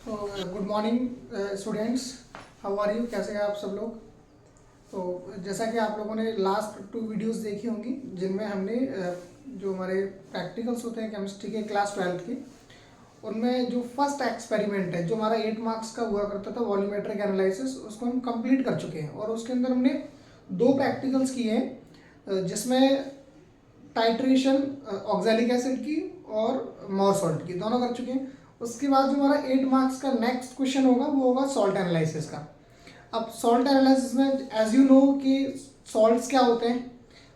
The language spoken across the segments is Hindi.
तो good morning students, how are you, कैसे हैं आप सब लोग। तो जैसा कि आप लोगों ने लास्ट 2 वीडियोस देखी होंगी जिनमें हमने जो हमारे प्रैक्टिकल्स होते हैं केमिस्ट्री के क्लास 12 के, उनमें जो फर्स्ट एक्सपेरिमेंट है जो हमारा 8 मार्क्स का हुआ करता था वॉल्यूमेट्रिक एनालिसिस, उसको हम कंप्लीट कर चुके हैं। और उसके अंदर हमने 2 प्रैक्टिकल्स किए हैं जिसमें टाइट्रेशन ऑक्सैलिक एसिड की और मोर सॉल्ट की, दोनों कर चुके हैं। उसके बाद जो हमारा 8 मार्क्स का नेक्स्ट क्वेश्चन होगा वो होगा सॉल्ट एनालिसिस का। अब सॉल्ट एनालिसिस में एज यू नो कि सॉल्ट्स क्या होते हैं,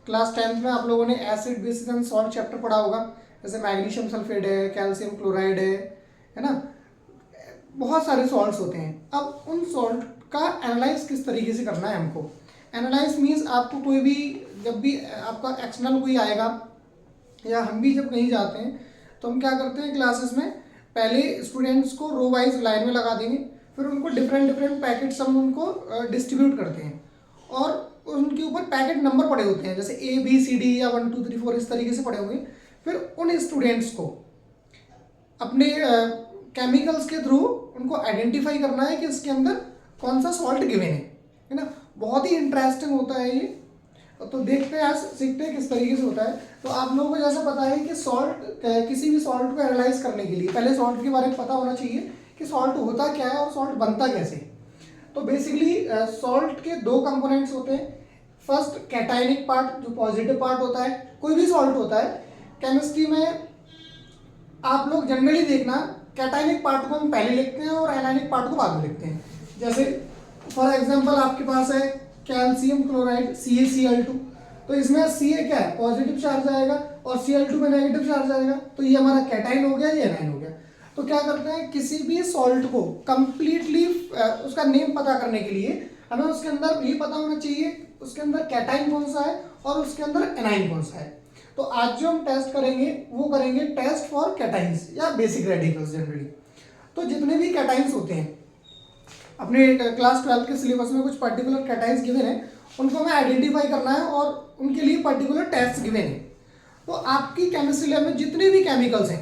क्लास 10th में आप लोगों ने acid basis and salt chapter पढ़ा होगा। जैसे मैग्नीशियम सल्फेट है, कैल्शियम क्लोराइड है ना, बहुत सारे सॉल्ट्स होते हैं। अब उन सॉल्ट का एनालाइज किस तरीके से करना है हमको। एनालाइज मीन्स आपको कोई भी, जब भी आपका एक्सटर्नल कोई आएगा या हम भी जब कहीं जाते हैं तो हम क्या करते हैं क्लासेस में, पहले स्टूडेंट्स को रो वाइज लाइन में लगा देंगे, फिर उनको डिफरेंट डिफरेंट पैकेट्स हम उनको डिस्ट्रीब्यूट करते हैं और उनके ऊपर पैकेट नंबर पड़े होते हैं, जैसे ABCD या 1 2 3 4 इस तरीके से पड़े होंगे। फिर उन स्टूडेंट्स को अपने केमिकल्स के थ्रू उनको आइडेंटिफाई करना है कि इसके अंदर कौन सा सॉल्ट गिवन है ना। बहुत ही इंटरेस्टिंग होता है ये। तो देखते हैं आज, सीखते हैं किस तरीके से होता है। तो आप लोगों को जैसा पता है कि सॉल्ट, किसी भी सॉल्ट को एनालाइज करने के लिए पहले सॉल्ट के बारे में पता होना चाहिए कि सॉल्ट होता क्या है और सॉल्ट बनता कैसे। तो बेसिकली सॉल्ट के 2 कंपोनेंट्स होते हैं। फर्स्ट कैटायनिक पार्ट, जो पॉजिटिव पार्ट होता है, कोई भी सॉल्ट होता है केमिस्ट्री में आप लोग जनरली देखना, कैटायनिक पार्ट को हम पहले लिखते हैं और एनायनिक पार्ट को बाद में लिखते हैं। जैसे फॉर एग्जांपल आपके पास है कैल्शियम क्लोराइड CaCl2, तो इसमें Ca क्या है, पॉजिटिव चार्ज आएगा और Cl2 में नेगेटिव चार्ज आएगा, तो ये हमारा कैटाइन हो गया, ये एनाइन हो गया। तो क्या करते हैं, किसी भी सॉल्ट को कंप्लीटली उसका नेम पता करने के लिए हमें उसके अंदर ये पता होना चाहिए उसके अंदर कैटाइन कौन सा है और उसके अंदर एनाइन कौन सा है। तो आज जो हम टेस्ट करेंगे वो करेंगे टेस्ट फॉर कैटाइंस या बेसिक रेडिकल्स जनरली। तो जितने भी कैटाइंस होते हैं अपने क्लास 12 के सिलेबस में कुछ पर्टिकुलर कैटाइंस गिवन है, उनको हमें आइडेंटिफाई करना है और उनके लिए पर्टिकुलर टेस्ट गिवन है। तो आपकी केमिस्ट्री लैब में जितने भी केमिकल्स हैं,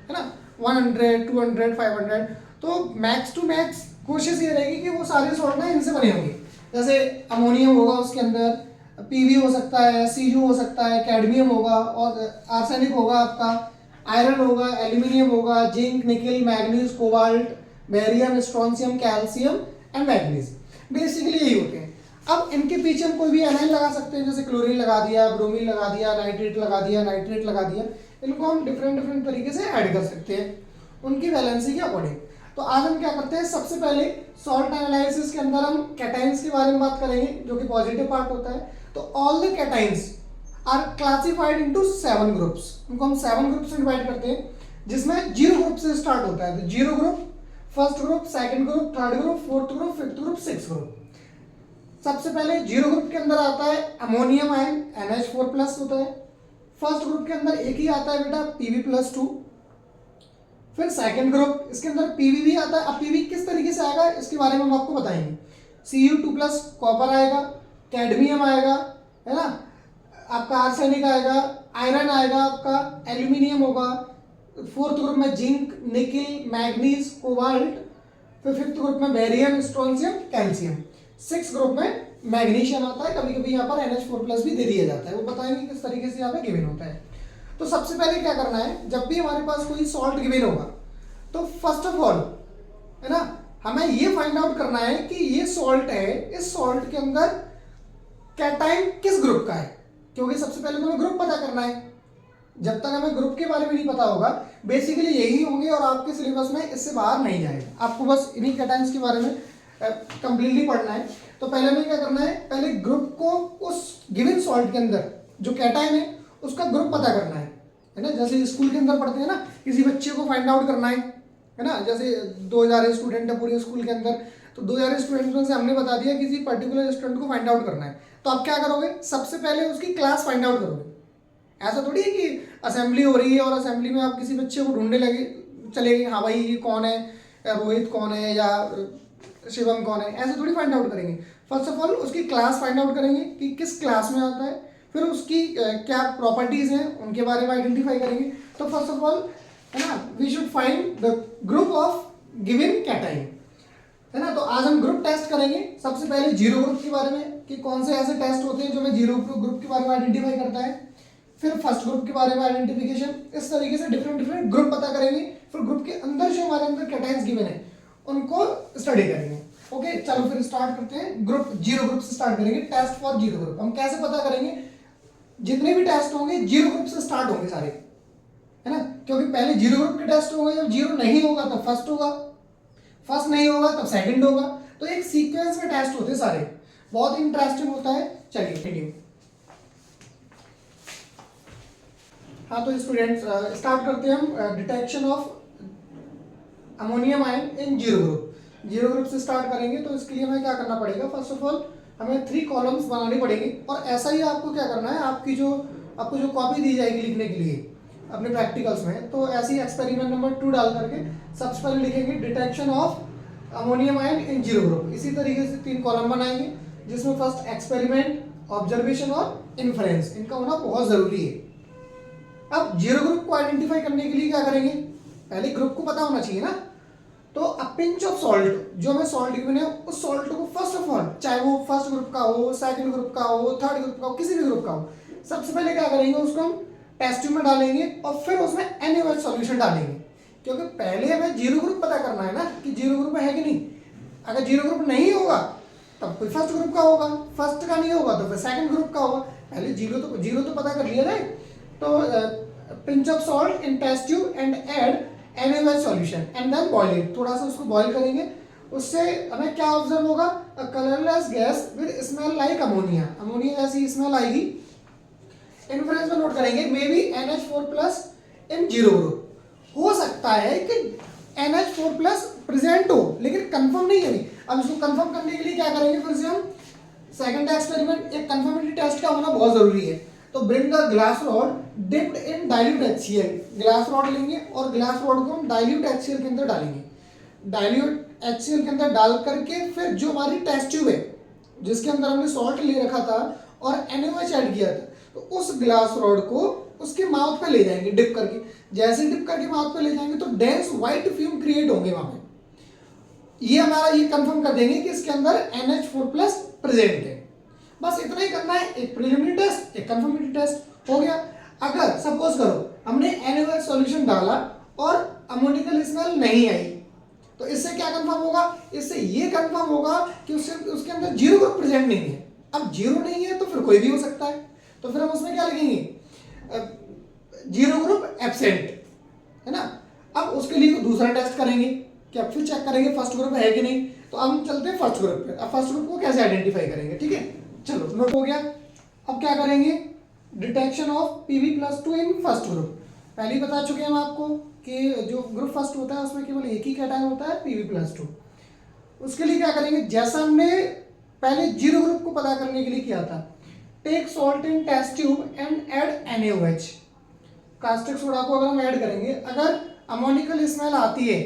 है ना, 100 200 500, तो मैक्स टू मैक्स कोशिश ये रहेगी कि वो सारे सॉल्ट ना इनसे बने होंगे। जैसे अमोनियम होगा, उसके अंदर PV हो सकता है, Cu हो सकता है, कैडमियम होगा और आर्सेनिक होगा आपका, आयरन होगा, एल्यूमिनियम होगा, जिंक, निकल, manganese, cobalt, barium, strontium, calcium and manganese. Basically यही होते हैं। अब इनके पीछे हम कोई भी एनाइन लगा सकते हैं, जैसे क्लोरीन लगा दिया, ब्रोमीन लगा दिया, नाइट्रेट लगा दिया, नाइट्रेट लगा दिया। इनको हम डिफरेंट डिफरेंट तरीके से ऐड कर सकते हैं उनकी वैलेंसी के अकॉर्डिंग। तो आज हम क्या करते हैं, सबसे पहले सॉल्ट एनालिसिस के अंदर हम कैटाइंस के बारे में बात करेंगे, जो कि पॉजिटिव पार्ट होता है। तो all the cations are classified into 7 groups. उनको हम 7 ग्रुप्स में डिवाइड करते हैं, जिसमें 0 ग्रुप से स्टार्ट होता है। तो 0 group, first group, second group, third group, fourth group, fifth group, sixth group. सबसे पहले 0 ग्रुप के अंदर आता है अमोनियम आयन, NH4+ होता है। फर्स्ट ग्रुप के अंदर एक ही आता है बेटा, Pb+2। फिर सेकंड ग्रुप, इसके अंदर Pb भी आता है। अब Pb किस तरीके से आएगा इसके बारे में हम आपको बताएंगे। Cu2+ कॉपर आएगा, कैडमियम आएगा, है ना, आपका आर्सेनिक आएगा, आयरन आएगा, आपका एल्यूमिनियम होगा। फोर्थ ग्रुप में जिंक, निकल, मैग्नीज, कोबाल्ट। फिर फिफ्थ ग्रुप में barium, strontium, calcium. Six group में मैग्नीशियम आता है। कभी कभी यहाँ पर NH4+ भी दे दिया जाता है, वो बताएंगे किस तरीके से यहाँ पे गिवन होता है। तो सबसे पहले क्या करना है, जब भी हमारे पास कोई सॉल्ट गिवन होगा तो फर्स्ट ऑफ ऑल, है ना, हमें ये फाइंड आउट करना है कि ये सॉल्ट है, इस सॉल्ट के अंदर कैटाइन किस ग्रुप का है। क्योंकि सबसे पहले तो हमें ग्रुप पता करना है। जब तक हमें ग्रुप के बारे में नहीं पता होगा, बेसिकली यही होंगे और आपके सिलेबस में इससे बाहर नहीं जाएगा। आपको बस इन्हीं कैटाइंस के बारे में कंप्लीटली पढ़ना है। तो पहले में क्या करना है, पहले ग्रुप को उस गिवन सॉल्ट के अंदर जो कैटाइन है उसका ग्रुप पता करना है ना। जैसे स्कूल के अंदर पढ़ते हैं ना, किसी बच्चे को फाइंड आउट करना है ना। जैसे 2000 स्टूडेंट है पूरे स्कूल के अंदर, तो 2000 स्टूडेंट में से हमने बता दिया किसी पर्टिकुलर स्टूडेंट को फाइंड आउट करना है। तो आप क्या करोगे, सबसे पहले उसकी क्लास फाइंड आउट करोगे। ऐसा थोड़ी है कि असेंबली हो रही है और असेंबली में आप किसी बच्चे को ढूंढने लगे चले गए, हाँ भाई ये कौन है, रोहित कौन है या शिवम कौन है, ऐसे थोड़ी फाइंड आउट करेंगे। फर्स्ट ऑफ ऑल उसकी क्लास फाइंड आउट करेंगे कि किस क्लास में आता है, फिर उसकी क्या प्रॉपर्टीज हैं उनके बारे में आइडेंटिफाई करेंगे। तो फर्स्ट ऑफ ऑल, है ना, we should find the group of given cation, है ना। तो आज हम ग्रुप टेस्ट करेंगे। सबसे पहले जीरो ग्रुप के बारे में कि कौन से ऐसे टेस्ट होते हैं जो हमें जीरो ग्रुप के बारे में आइडेंटिफाई करता है, फिर फर्स्ट ग्रुप के बारे में आइडेंटिफिकेशन, इस तरीके से डिफरेंट डिफरेंट ग्रुप पता करेंगे। फिर ग्रुप के अंदर जो हमारे अंदर कैटाइंस गिवन है उनको स्टडी करेंगे। ओके, चलो फिर स्टार्ट करते हैं। ग्रुप जीरो ग्रुप से स्टार्ट करेंगे। टेस्ट फॉर जीरो ग्रुप हम कैसे पता करेंगे? जितने भी टेस्ट होंगे जीरो ग्रुप से स्टार्ट होंगे सारे, है ना, क्योंकि पहले जीरो ग्रुप के टेस्ट होंगे। जब जीरो नहीं होगा तब फर्स्ट होगा, फर्स्ट नहीं होगा तब सेकंड होगा। तो एक सीक्वेंस में टेस्ट होते सारे, बहुत इंटरेस्टिंग होता है। चलिए वीडियो। हाँ तो स्टूडेंट्स स्टार्ट करते हैं हम detection of ammonium ion in zero group. Zero group से स्टार्ट करेंगे तो इसके लिए हमें क्या करना पड़ेगा? फर्स्ट ऑफ ऑल हमें 3 कॉलम्स बनाने पड़ेंगे। और ऐसा ही आपको क्या करना है, आपको जो कॉपी दी जाएगी लिखने के लिए अपने प्रैक्टिकल्स में, तो ऐसे ही एक्सपेरिमेंट नंबर 2 डाल करके सबसे पहले लिखेंगे detection of ammonium ion in zero group. इसी तरीके से 3 कॉलम बनाएंगे जिसमें फर्स्ट एक्सपेरिमेंट, ऑब्जर्वेशन और इन्फ्रेंस, इनका होना बहुत जरूरी है। अब जीरो ग्रुप को आइडेंटिफाई करने के लिए क्या करेंगे? पहले ग्रुप को पता होना चाहिए ना। तो अ पिंच ऑफ सॉल्ट, जो हमें सॉल्ट गिवन है उस सॉल्ट को फर्स्ट ऑफ ऑल, चाहे वो फर्स्ट ग्रुप का हो, सेकंड ग्रुप का हो, थर्ड ग्रुप का हो, किसी भी ग्रुप का हो, सबसे पहले क्या करेंगे? उसको हम टेस्ट ट्यूब में डालेंगे और फिर उसमें NaOH सॉल्यूशन डालेंगे। क्योंकि पहले हमें जीरो ग्रुप पता करना है ना कि जीरो ग्रुप है कि नहीं। अगर जीरो ग्रुप नहीं होगा तब कोई फर्स्ट ग्रुप का होगा, फर्स्ट का नहीं होगा तो फिर सेकंड ग्रुप का होगा। पहले जीरो तो पता कर लिया जाए। तो pinch of salt in test tube and add NaOH solution and then boil it. थोड़ा सा उसको बॉईल करेंगे, उससे हमें क्या ऑब्जर्व होगा? A colourless gas with smell like ammonia. Ammonia जैसी स्मेल आएगी। इन्फ्रेंस में नोट करेंगे may be NH4+ in zero group. हो सकता है कि NH4+ प्रेजेंट हो, लेकिन कंफर्म नहीं है अभी। अब इसको कंफर्म करने के लिए क्या करेंगे? फिर से हम सेकंड एक्सपेरिमेंट, एक कंफर्मेटरी टेस्ट का होना बहुत जरूरी है। तो bring the glass rod dipped in dilute HCl। Glass rod लेंगे और ग्लास रॉड को हम डाइल्यूट HCl के अंदर डालेंगे। डाइल्यूट HCl के अंदर डाल करके फिर जो हमारी टेस्ट ट्यूब है जिसके अंदर हमने सॉल्ट ले रखा था और NaOH ऐड किया था, तो उस ग्लास रॉड को उसके माउथ पे ले जाएंगे डिप करके। जैसे डिप करके माउथ पे ले जाएंगे तो डेंस व्हाइट फ्यूम क्रिएट होंगे वहां पे। ये हमारा ये कंफर्म कर देंगे कि इसके अंदर NH4+ प्रेजेंट है। बस इतना ही करना है। एक प्रिलिमिनरी टेस्ट, एक कंफर्मेटरी टेस्ट हो गया। अगर सपोज करो हमने NaOH सॉल्यूशन डाला और अमोनिकल स्मेल नहीं आई, तो इससे क्या कंफर्म होगा? इससे ये कंफर्म होगा कि उसके अंदर जीरो ग्रुप प्रेजेंट नहीं है। अब जीरो नहीं है तो फिर कोई भी हो सकता है। तो फिर हम उसमें क्या लिखेंगे? जीरो ग्रुप एब्सेंट, है ना। अब उसके लिए दूसरा टेस्ट करेंगे कि अब फिर चेक करेंगे फर्स्ट ग्रुप है कि नहीं। तो हम चलते हैं फर्स्ट ग्रुप पे। अब फर्स्ट ग्रुप को कैसे आइडेंटिफाई करेंगे? ठीक है, चलो नोट हो गया। अब क्या करेंगे? Detection of Pb+2 in first group. पहले ही बता चुके हैं हम आपको कि जो ग्रुप फर्स्ट होता है उसमें केवल एक ही कैटायन होता है, Pb+2। उसके लिए क्या करेंगे? जैसा हमने पहले जीरो ग्रुप को पता करने के लिए किया था, take salt in test tube and add NaOH। Caustic soda को अगर हम ऐड करेंगे, अगर अमोनिकल स्मेल आती है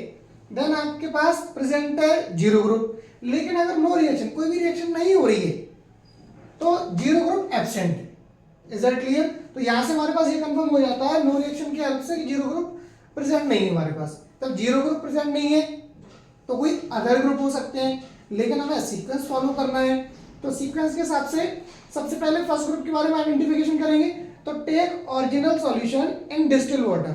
देन आपके पास प्रेजेंट है जीरो ग्रुप। लेकिन अगर नो रिएक्शन, कोई भी रिएक्शन नहीं हो रही है, तो zero group absent. Is that clear? तो यहां से हमारे पास ये कंफर्म हो जाता है नो रिएक्शन की हेल्प से कि जीरो ग्रुप प्रेजेंट नहीं है हमारे पास। तब जीरो ग्रुप प्रेजेंट नहीं है तो कोई अदर ग्रुप हो सकते हैं, लेकिन हमें सीक्वेंस फॉलो करना है। तो सीक्वेंस के हिसाब से सबसे पहले फर्स्ट ग्रुप के बारे में आइडेंटिफिकेशन करेंगे। तो take original solution in distil water.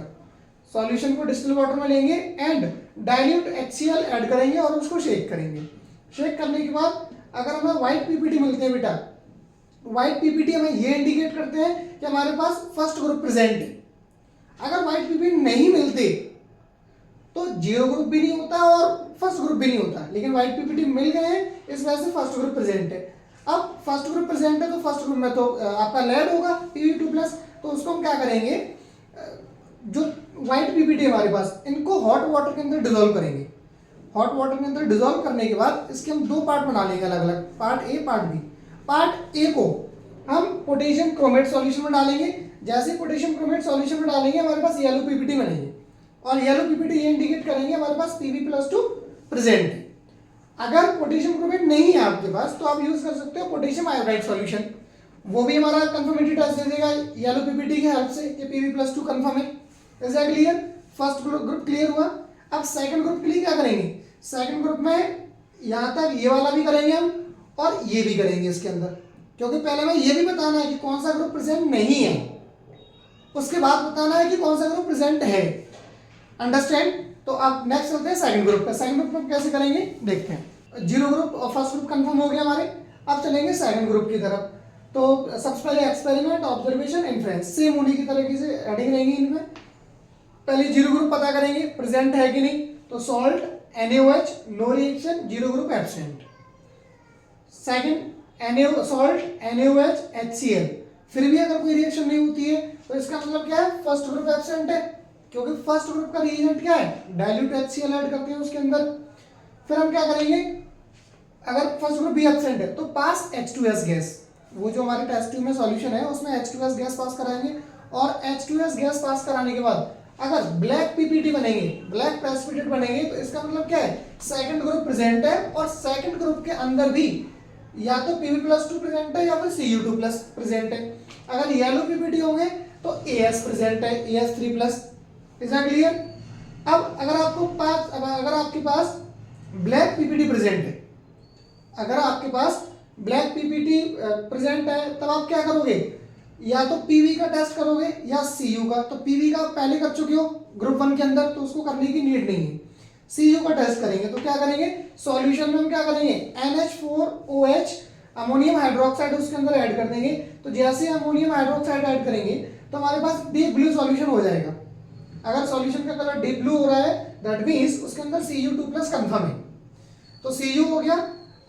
Solution को डिस्टिल वाटर में लेंगे एंड डाइल्यूट HCl ऐड करेंगे और उसको शेक करेंगे। शेक करने के बाद अगर हमें व्हाइट PPT मिलते हैं बेटा, व्हाइट PPT हमें ये इंडिकेट करते हैं कि हमारे पास फर्स्ट ग्रुप प्रेजेंट है। अगर व्हाइट PPT नहीं मिलते तो जीरो ग्रुप भी नहीं होता और फर्स्ट ग्रुप भी नहीं होता, लेकिन व्हाइट PPT मिल गए हैं इस वजह से फर्स्ट ग्रुप प्रेजेंट है। अब फर्स्ट ग्रुप प्रेजेंट है तो फर्स्ट ग्रुप में तो आपका लेड होगा Pb2+। तो उसको हम क्या करेंगे? जो व्हाइट PPT हमारे पास, इनको हॉट वाटर के अंदर डिसॉल्व करेंगे। हॉट वाटर के अंदर डिसॉल्व करने के बाद इसके हम 2 पार्ट बना लेंगे अलग अलग, part A part B. Part A को हम पोटेशियम क्रोमेट सॉल्यूशन में डालेंगे। जैसे पोटेशियम क्रोमेट सॉल्यूशन में डालेंगे हमारे पास येलो PPT बनेंगे और येलो PPT ये इंडिकेट करेंगे हमारे पास Pb+2 प्रेजेंट है। अगर पोटेशियम क्रोमेट नहीं है आपके पास तो आप यूज कर सकते हो पोटेशियम आयोडाइड सॉल्यूशन। वो भी हमारा कंफर्मेटरी टेस्ट दे देगा येलो PPT की हेल्प से कि Pb+2 कंफर्म है। Is that clear? First group clear हुआ। अब सेकंड ग्रुप के लिए क्या करेंगे, सेकंड ग्रुप में यहां तक ये वाला भी करेंगे हम और ये भी करेंगे इसके अंदर, क्योंकि पहले हमें ये भी बताना है कि कौन सा ग्रुप प्रेजेंट नहीं है, उसके बाद बताना है कि कौन सा ग्रुप प्रेजेंट है। अंडरस्टैंड। तो अब नेक्स्ट चलते हैं सेकंड ग्रुप पे। सेकंड ग्रुप में कैसे करेंगे देखते हैं। जीरो ग्रुप और फर्स्ट ग्रुप कंफर्म हो गया हमारे। अब चलेंगे सेकंड ग्रुप की तरफ। तो सबसे पहले एक्सपेरिमेंट, ऑब्जर्वेशन, इन्फ्लुएंस, सेम उन्हीं की तरीके से हेडिंग रहेंगी इनमें। पहले जीरो ग्रुप पता करेंगे प्रेजेंट है कि नहीं, तो salt NaOH no reaction, zero group absent. Second salt NaOH HCl, फिर भी अगर कोई रिएक्शन नहीं होती है तो इसका मतलब क्या है, फर्स्ट ग्रुप एब्सेंट है, क्योंकि फर्स्ट ग्रुप का रिएजेंट क्या है, डाइल्यूट HCl ऐड करते हैं उसके अंदर। फिर हम क्या करेंगे, अगर फर्स्ट ग्रुप भी एब्सेंट है तो पास H2S गैस, वो जो हमारे टेस्ट ट्यूब में सॉल्यूशन है उसमें H2S गैस पास कराएंगे, और H2S गैस पास कराने के बाद अगर ब्लैक PPT बनेंगे, ब्लैक प्रेसिपिटेट बनेंगे, तो इसका मतलब क्या है, सेकंड ग्रुप प्रेजेंट है, और सेकंड ग्रुप के अंदर भी या तो Pb+2 प्रेजेंट है या फिर Cu2+ प्रेजेंट है। अगर येलो PPT होंगे तो AS प्रेजेंट है, AS3+। Is that clear. अब अगर आपके पास ब्लैक PPT प्रेजेंट है, अगर आपके पास ब्लैक PPT प्रेजेंट है, तब आप क्या करोगे, या तो PV का टेस्ट करोगे या Cu का। तो PV का पहले कर चुके हो ग्रुप 1 के अंदर, तो उसको करने की नीड नहीं है। Cu का टेस्ट करेंगे, तो क्या करेंगे, सॉल्यूशन में हम क्या करेंगे, NH4OH अमोनियम हाइड्रोक्साइड उसके अंदर ऐड कर देंगे। तो जैसे अमोनियम हाइड्रोक्साइड ऐड करेंगे तो हमारे पास डीप ब्लू सॉल्यूशन हो जाएगा। अगर सॉल्यूशन का कलर डीप ब्लू हो रहा है, दैट मींस उसके अंदर Cu2+ कंफर्म है। तो Cu हो गया।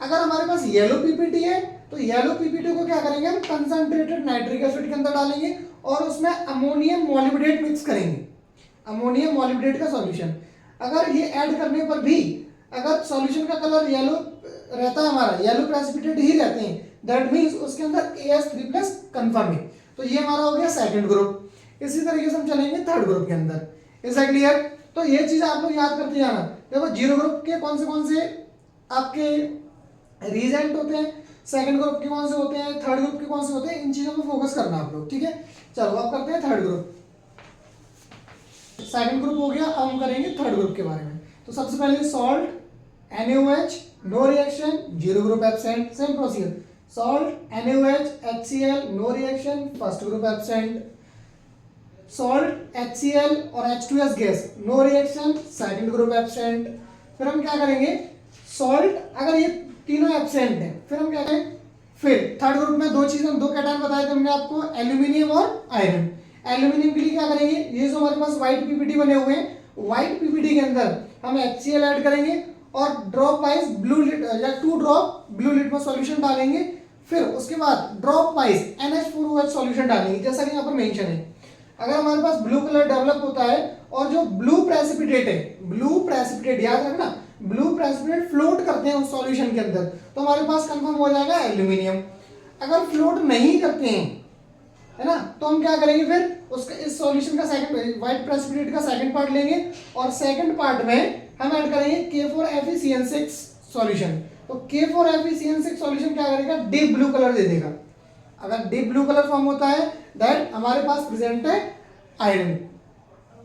अगर हमारे पास येलो PPT है तो येलो PPT को क्या करेंगे, हम कंसंट्रेटेड नाइट्रिक एसिड के अंदर डालेंगे और उसमें अमोनियम मॉलिब्डेट मिक्स करेंगे, अमोनियम मॉलिब्डेट का सॉल्यूशन। अगर ये ऐड करने पर भी अगर सॉल्यूशन का कलर येलो रहता है, हमारा येलो प्रेसिपिटेट ही रहते हैं, दैट मींस उसके अंदर AS3+ कंफर्म है। तो ये हमारा हो गया सेकंड ग्रुप। इसी तरीके से हम चलेंगे थर्ड ग्रुप के अंदर। Is that clear. तो ये चीज आप लोग याद करते जाना। देखो जीरो ग्रुप के कौन से आपके रिएजेंट होते हैं, सेकंड ग्रुप के कौन से होते हैं, थर्ड ग्रुप के कौन से होते हैं, इन चीजों पर फोकस करना आप लोग, ठीक है। चलो अब करते हैं थर्ड ग्रुप। सेकंड ग्रुप हो गया, अब हम करेंगे थर्ड ग्रुप के बारे में। तो सबसे पहले salt NaOH no reaction, zero group absent. Same procedure, salt NaOH HCl no reaction, first group absent. Salt HCl और H2S gas no reaction, second group absent. फिर हम क्या करेंगे, सॉल्ट अगर ये तीनों एब्सेंट है, फिर हम क्या करें, फिर थर्ड ग्रुप में दो कैटायन बताए थे हमने आपको, एल्यूमिनियम और आयरन। एल्यूमिनियम के लिए क्या करेंगे, ये जो हमारे पास व्हाइट PPT बने हुए हैं, व्हाइट PPT के अंदर हम HCl ऐड करेंगे और ड्रॉप वाइज ब्लू या 2 ड्रॉप ब्लू लिटमस सॉल्यूशन डालेंगे। फिर उसके बाद ड्रॉप वाइज NH4OH सॉल्यूशन डालेंगे, जैसा कि यहाँ पर मेंशन है। अगर हमारे पास ब्लू कलर डेवलप होता है और जो ब्लू प्रेसिपिटेट है, ब्लू प्रेसिपिटेट याद रखना, ब्लू प्रेसिपिटेट फ्लोट करते हैं उस सॉल्यूशन के अंदर, तो हमारे पास कंफर्म हो जाएगा एल्यूमिनियम। अगर फ्लोट नहीं करते हैं, है ना, तो हम क्या करेंगे, फिर उसका इस सॉल्यूशन का सेकंड व्हाइट प्रेसिपिटेट का सेकंड पार्ट लेंगे और सेकंड पार्ट में हम ऐड करेंगे K4FeCN6 सॉल्यूशन। तो K4FeCN6 सॉल्यूशन क्या करेगा, डीप ब्लू कलर दे देगा। अगर डीप ब्लू कलर फॉर्म होता है, दैट हमारे पास प्रेजेंट है आयरन।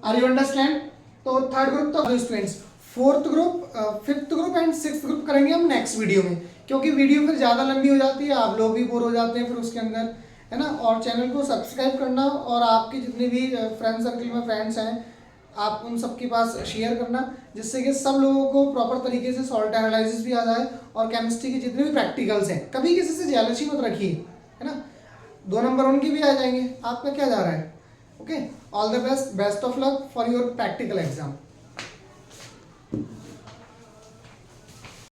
Are you understand. तो थर्ड ग्रुप तो students, fourth group, fifth group and sixth group करेंगे हम नेक्स्ट वीडियो में, क्योंकि वीडियो फिर ज़्यादा लंबी हो जाती है, आप लोग भी बोर हो जाते हैं फिर उसके अंदर, है ना। और चैनल को सब्सक्राइब करना और आपके जितने भी फ्रेंड सर्कल में फ्रेंड्स हैं, आप उन सबके पास शेयर करना, जिससे कि सब लोगों को प्रॉपर तरीके से सॉल्ट एनालिसिस भी आ जाए और केमिस्ट्री के जितने भी प्रैक्टिकल्स हैं, कभी किसी से जेलसी मत रखिए, है ना। 2 नंबर उनके भी आ जाएंगे, आपका क्या जा रहा है। Okay, all the best, best of luck for your practical exam.